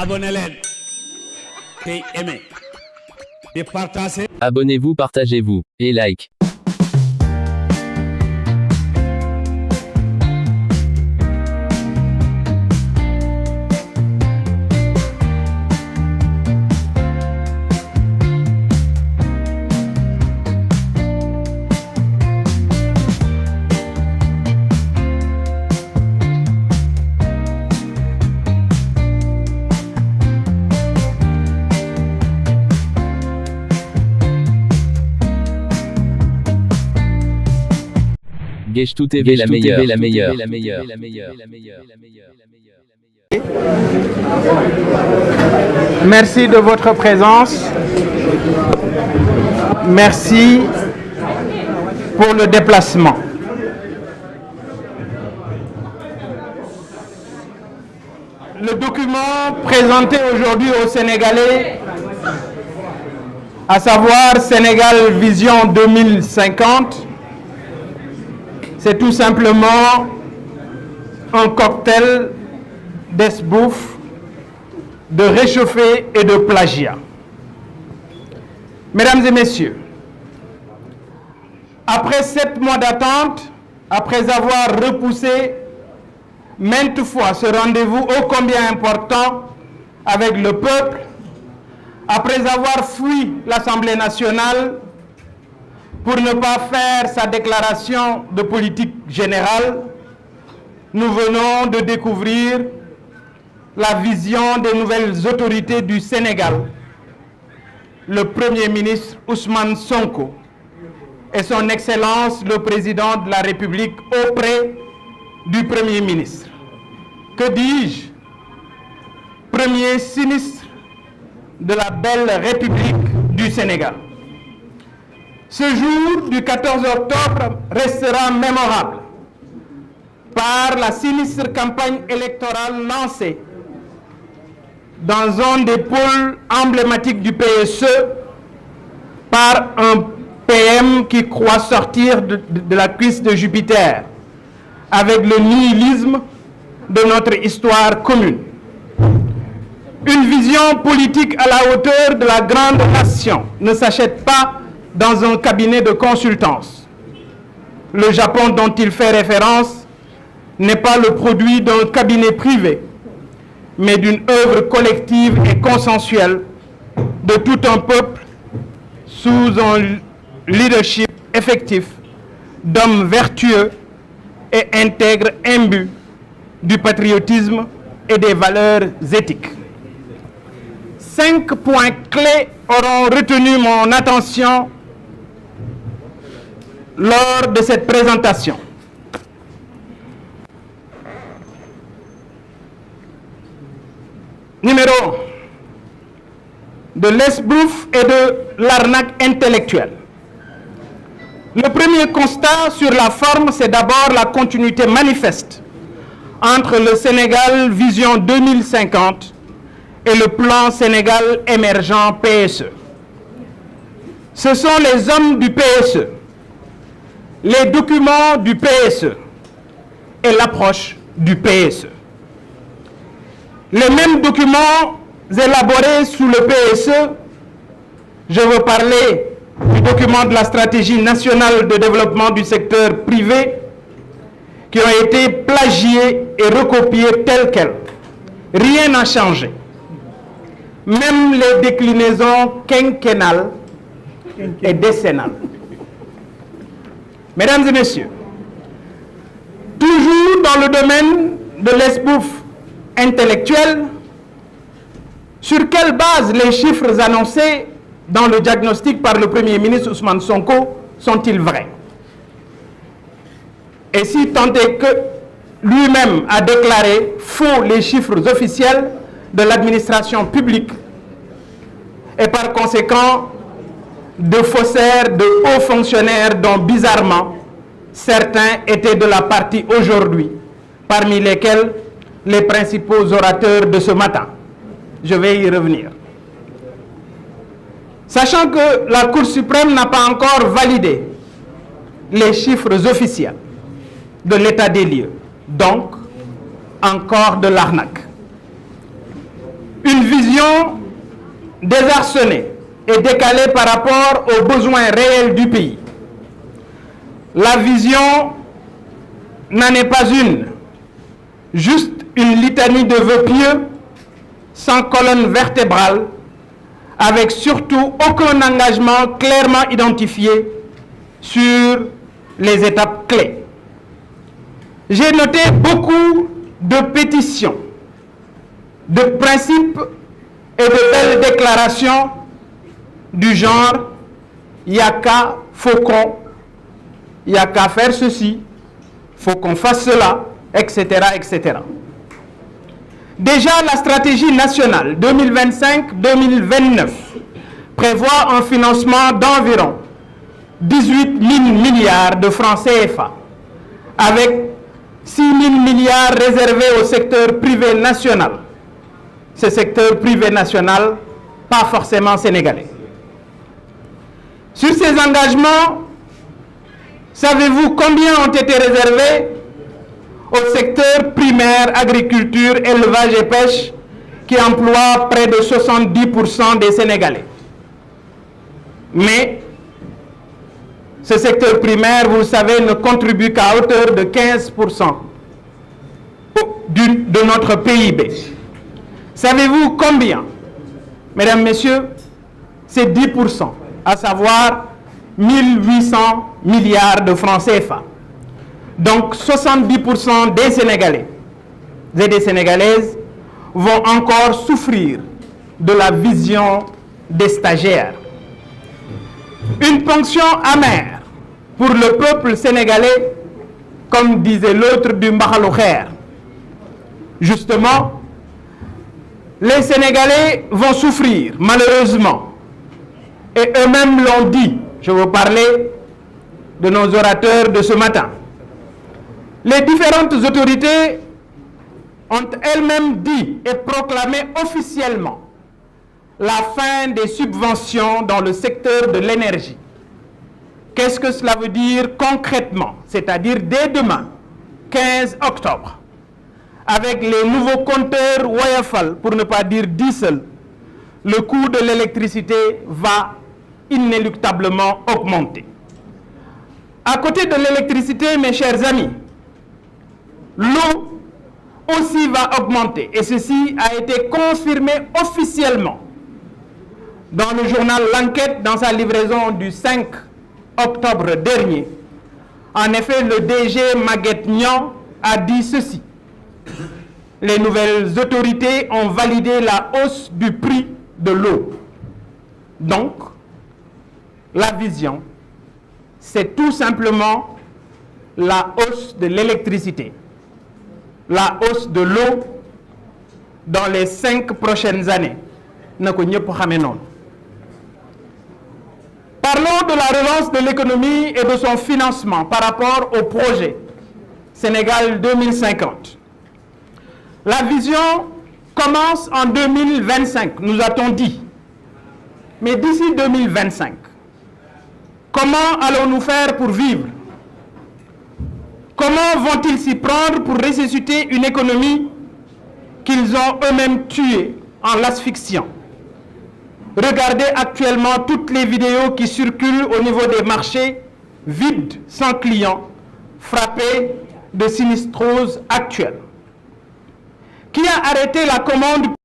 abonnez-vous et aimez. Et partagez. Abonnez-vous, partagez-vous et like. Guechtou TV, la meilleure. Merci de votre présence. Merci pour le déplacement. Le document présenté aujourd'hui aux Sénégalais, à savoir Sénégal Vision 2050, c'est tout simplement un cocktail d'esbouffe, de réchauffé et de plagiat. Mesdames et messieurs, après 7 mois d'attente, après avoir repoussé maintes fois ce rendez-vous ô combien important avec le peuple, après avoir fui l'Assemblée nationale pour ne pas faire sa déclaration de politique générale, nous venons de découvrir la vision des nouvelles autorités du Sénégal, le Premier ministre Ousmane Sonko et son Excellence le Président de la République auprès du Premier ministre. Que dis-je? Premier sinistre de la belle République du Sénégal. Ce jour du 14 octobre restera mémorable par la sinistre campagne électorale lancée dans un des pôles emblématiques du PSE par un PM qui croit sortir de la cuisse de Jupiter avec le nihilisme de notre histoire commune. Une vision politique à la hauteur de la grande nation ne s'achète pas dans un cabinet de consultance. Le Japon dont il fait référence n'est pas le produit d'un cabinet privé, mais d'une œuvre collective et consensuelle de tout un peuple sous un leadership effectif d'hommes vertueux et intègres imbus du patriotisme et des valeurs éthiques. 5 points clés auront retenu mon attention lors de cette présentation. Numéro 1, de l'esbrouffe et de l'arnaque intellectuelle. Le premier constat sur la forme, c'est d'abord la continuité manifeste entre le Sénégal Vision 2050 et le plan Sénégal émergent PSE. Ce sont les hommes du PSE, les documents du PSE et l'approche du PSE. Les mêmes documents élaborés sous le PSE, je veux parler du document de la stratégie nationale de développement du secteur privé, qui ont été plagiés et recopiés tels quels. Rien n'a changé. Même les déclinaisons quinquennales et décennales. Mesdames et messieurs, toujours dans le domaine de l'esbouffe intellectuelle, sur quelle base les chiffres annoncés dans le diagnostic par le Premier ministre Ousmane Sonko sont-ils vrais? Et si tant est que lui-même a déclaré faux les chiffres officiels de l'administration publique et par conséquent de faussaires, de hauts fonctionnaires dont bizarrement certains étaient de la partie aujourd'hui, parmi lesquels les principaux orateurs de ce matin. Je vais y revenir. Sachant que la Cour suprême n'a pas encore validé les chiffres officiels de l'état des lieux, donc encore de l'arnaque. une vision désarçonnée et décalée par rapport aux besoins réels du pays. La vision n'en est pas une, juste une litanie de vœux pieux, sans colonne vertébrale, avec surtout aucun engagement clairement identifié sur les étapes clés. J'ai noté beaucoup de pétitions, de principes et de belles déclarations du genre « il n'y a qu'à, faut qu'on, il n'y a qu'à faire ceci, faut qu'on fasse cela, etc., etc. » Déjà, la stratégie nationale 2025-2029 prévoit un financement d'environ 18 000 milliards de francs CFA, avec 6 000 milliards réservés au secteur privé national. Ce secteur privé national, pas forcément sénégalais. Sur ces engagements, savez-vous combien ont été réservés au secteur primaire, agriculture, élevage et pêche, qui emploie près de 70% des Sénégalais? Mais ce secteur primaire, vous le savez, ne contribue qu'à hauteur de 15% de notre PIB. Savez-vous combien? Mesdames, Messieurs, c'est 10%, à savoir 1800 milliards de francs CFA. Donc 70% des Sénégalais et des Sénégalaises vont encore souffrir de la vision des stagiaires. Une ponction amère pour le peuple sénégalais, comme disait l'autre du Mbahalouher. Justement, les Sénégalais vont souffrir, malheureusement. Et eux-mêmes l'ont dit. Je veux parler de nos orateurs de ce matin. Les différentes autorités ont elles-mêmes dit et proclamé officiellement la fin des subventions dans le secteur de l'énergie. Qu'est-ce que cela veut dire concrètement? C'est-à-dire dès demain, 15 octobre, avec les nouveaux compteurs Woyofal, pour ne pas dire diesel, le coût de l'électricité va inéluctablement augmenter. À côté de l'électricité, mes chers amis, l'eau aussi va augmenter. Et ceci a été confirmé officiellement dans le journal L'Enquête, dans sa livraison du 5 octobre dernier. En effet, le DG Maguette Niang a dit ceci. Les nouvelles autorités ont validé la hausse du prix de l'eau. Donc, la vision, c'est tout simplement la hausse de l'électricité, la hausse de l'eau dans les 5 prochaines années. Parlons de la relance de l'économie et de son financement par rapport au projet Sénégal 2050. La vision commence en 2025, nous a-t-on dit. Mais d'ici 2025, comment allons-nous faire pour vivre? Comment vont-ils s'y prendre pour ressusciter une économie qu'ils ont eux-mêmes tuée en l'asphyxiant? Regardez actuellement toutes les vidéos qui circulent au niveau des marchés, vides, sans clients, frappés de sinistrose actuelle. Qui a arrêté la commande